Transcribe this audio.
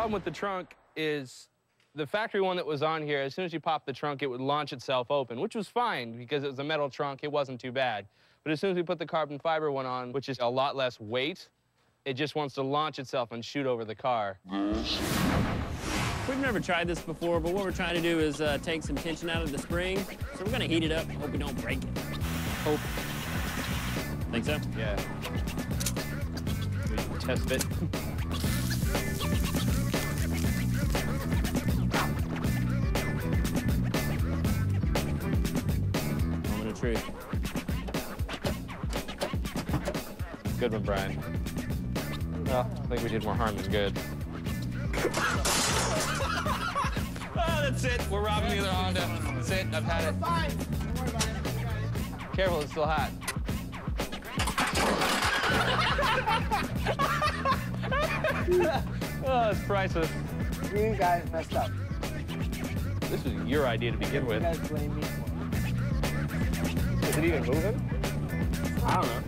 problem with the trunk is the factory one that was on here, as soon as you pop the trunk, it would launch itself open, which was fine because it was a metal trunk. It wasn't too bad. But as soon as we put the carbon fiber one on, which is a lot less weight, it just wants to launch itself and shoot over the car. We've never tried this before, but what we're trying to do is take some tension out of the spring. So we're gonna heat it up, hope we don't break it. Hope. Think so? Yeah. We can test it. Moment of truth. Good one, Brian. Well, I think we did more harm than good. Oh, that's it. We're robbing the other Honda. That's it. I've had it. Fine. Don't worry about it. I got it. Careful, it's still hot. Oh, it's priceless. You guys messed up. This was your idea to begin with. You guys blame me for it. Is it even moving? I don't know.